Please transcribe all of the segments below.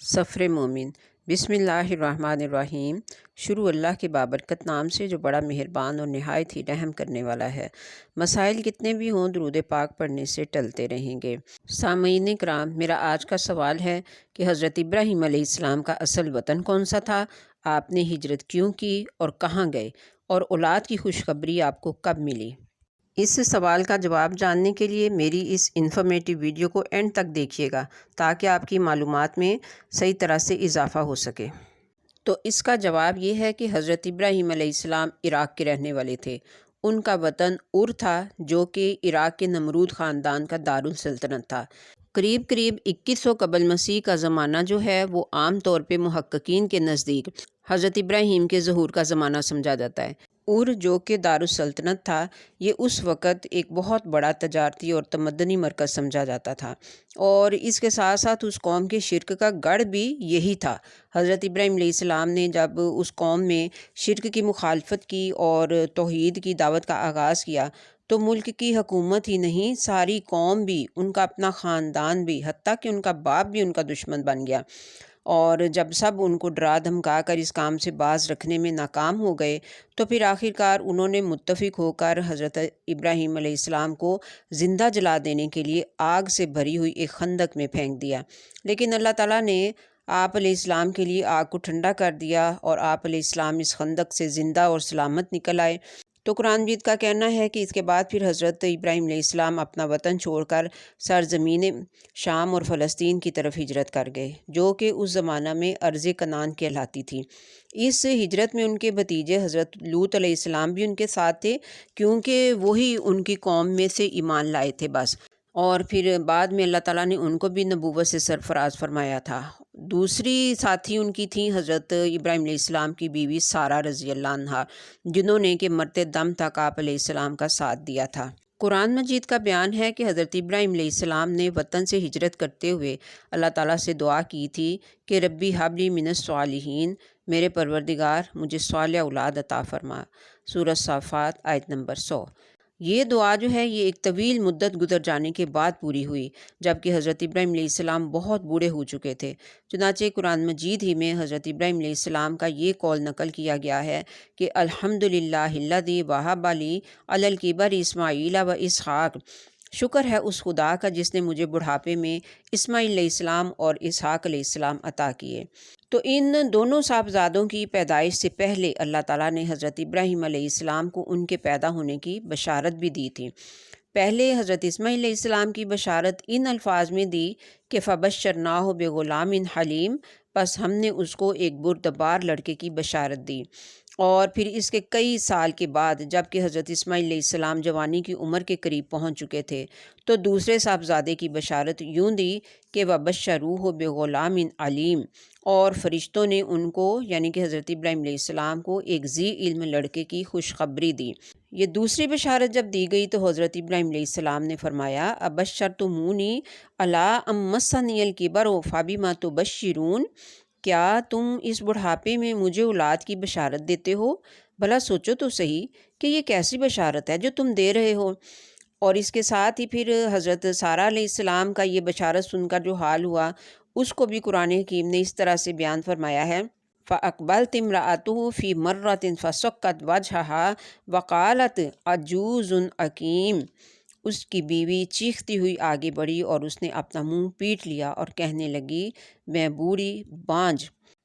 سفر مومن۔ بسم اللہ الرحمن الرحیم۔ شروع اللہ کے بابرکت نام سے جو بڑا مہربان اور نہایت ہی رحم کرنے والا ہے۔ مسائل کتنے بھی ہوں درود پاک پڑھنے سے ٹلتے رہیں گے۔ سامعین کرام، میرا آج کا سوال ہے کہ حضرت ابراہیم علیہ السلام کا اصل وطن کون سا تھا؟ آپ نے ہجرت کیوں کی اور کہاں گئے؟ اور اولاد کی خوشخبری آپ کو کب ملی؟ اس سوال کا جواب جاننے کے لیے میری اس انفارمیٹیو ویڈیو کو اینڈ تک دیکھیے گا تاکہ آپ کی معلومات میں صحیح طرح سے اضافہ ہو سکے۔ تو اس کا جواب یہ ہے کہ حضرت ابراہیم علیہ السلام عراق کے رہنے والے تھے۔ ان کا وطن ار تھا جو کہ عراق کے نمرود خاندان کا دارالسلطنت تھا۔ قریب 2100 قبل مسیح کا زمانہ جو ہے وہ عام طور پہ محققین کے نزدیک حضرت ابراہیم کے ظہور کا زمانہ سمجھا جاتا ہے۔ ار جو کہ دارالسلطنت تھا، یہ اس وقت ایک بہت بڑا تجارتی اور تمدنی مرکز سمجھا جاتا تھا، اور اس کے ساتھ ساتھ اس قوم کے شرک کا گڑھ بھی یہی تھا۔ حضرت ابراہیم علیہ السلام نے جب اس قوم میں شرک کی مخالفت کی اور توحید کی دعوت کا آغاز کیا تو ملک کی حکومت ہی نہیں، ساری قوم بھی، ان کا اپنا خاندان بھی، حتیٰ کہ ان کا باپ بھی ان کا دشمن بن گیا۔ اور جب سب ان کو ڈرا دھمکا کر اس کام سے باز رکھنے میں ناکام ہو گئے تو پھر آخرکار انہوں نے متفق ہو کر حضرت ابراہیم علیہ السلام کو زندہ جلا دینے کے لیے آگ سے بھری ہوئی ایک خندق میں پھینک دیا، لیکن اللہ تعالیٰ نے آپ علیہ السلام کے لیے آگ کو ٹھنڈا کر دیا اور آپ علیہ السلام اس خندق سے زندہ اور سلامت نکل آئے۔ تو قرآن مجید کا کہنا ہے کہ اس کے بعد پھر حضرت ابراہیم علیہ السلام اپنا وطن چھوڑ کر سرزمین شام اور فلسطین کی طرف ہجرت کر گئے، جو کہ اس زمانہ میں ارض کنعان کہلاتی تھی۔ اس ہجرت میں ان کے بھتیجے حضرت لوط علیہ السلام بھی ان کے ساتھ تھے، کیونکہ وہی ان کی قوم میں سے ایمان لائے تھے بس، اور پھر بعد میں اللہ تعالیٰ نے ان کو بھی نبوت سے سرفراز فرمایا تھا۔ دوسری ساتھی ان کی تھیں حضرت ابراہیم علیہ السلام کی بیوی سارہ رضی اللہ عنہا، جنہوں نے کہ مرتے دم تک آپ علیہ السلام کا ساتھ دیا تھا۔ قرآن مجید کا بیان ہے کہ حضرت ابراہیم علیہ السلام نے وطن سے ہجرت کرتے ہوئے اللہ تعالیٰ سے دعا کی تھی کہ ربی حب لی من الصالحین، میرے پروردگار مجھے صالح اولاد عطا فرما۔ سورہ صافات آیت نمبر 100۔ یہ دعا جو ہے یہ ایک طویل مدت گزر جانے کے بعد پوری ہوئی، جبکہ حضرت ابراہیم علیہ السلام بہت بوڑھے ہو چکے تھے۔ چنانچہ قرآن مجید ہی میں حضرت ابراہیم علیہ السلام کا یہ قول نقل کیا گیا ہے کہ الحمدللہ الذی وہب لی علی الکبر اسماعیل و اسحاق، شکر ہے اس خدا کا جس نے مجھے بڑھاپے میں اسماعیل علیہ السلام اور اسحاق علیہ السلام عطا کیے۔ تو ان دونوں صاحبزادوں کی پیدائش سے پہلے اللہ تعالیٰ نے حضرت ابراہیم علیہ السلام کو ان کے پیدا ہونے کی بشارت بھی دی تھی۔ پہلے حضرت اسماعیل علیہ السلام کی بشارت ان الفاظ میں دی کہ فبشرناہ بغلام حلیم، پس ہم نے اس کو ایک بردبار لڑکے کی بشارت دی۔ اور پھر اس کے کئی سال کے بعد جب کہ حضرت اسماعیل علیہ السلام جوانی کی عمر کے قریب پہنچ چکے تھے تو دوسرے صاحبزادے کی بشارت یوں دی کہ وبشروہ بغلام علیم، اور فرشتوں نے ان کو یعنی کہ حضرت ابراہیم علیہ السلام کو ایک ذی علم لڑکے کی خوشخبری دی۔ یہ دوسری بشارت جب دی گئی تو حضرت ابراہیم علیہ السلام نے فرمایا ابشرتمونی الی ام مسنی الکبر فبما تبشرون، کیا تم اس بڑھاپے میں مجھے اولاد کی بشارت دیتے ہو؟ بھلا سوچو تو صحیح کہ یہ کیسی بشارت ہے جو تم دے رہے ہو۔ اور اس کے ساتھ ہی پھر حضرت سارہ علیہ السلام کا یہ بشارت سن کر جو حال ہوا اس کو بھی قرآن حکیم نے اس طرح سے بیان فرمایا ہے فَأَقْبَلَتِ امْرَأَتُهُ فِي مَرَّةٍ فَسَكَّتْ وَجْهَهَا وَقَالَتْ عَجُوزٌ عَقِيمٌ، اس کی بیوی چیختی ہوئی آگے بڑھی اور اس نے اپنا منہ پیٹ لیا اور کہنے لگی میں بوڑھی بانجھ۔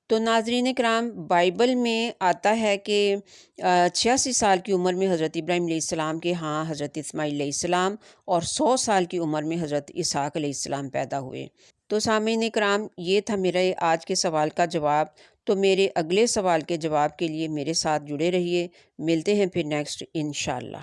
تو ناظرین کرام، بائبل میں آتا ہے کہ 86 سال کی عمر میں حضرت ابراہیم علیہ السلام کے ہاں حضرت اسماعیل علیہ السلام اور 100 سال کی عمر میں حضرت اسحاق علیہ السلام پیدا ہوئے۔ تو سامعین کرام، یہ تھا میرے آج کے سوال کا جواب۔ تو میرے اگلے سوال کے جواب کے لیے میرے ساتھ جڑے رہیے، ملتے ہیں پھر نیکسٹ انشاءاللہ۔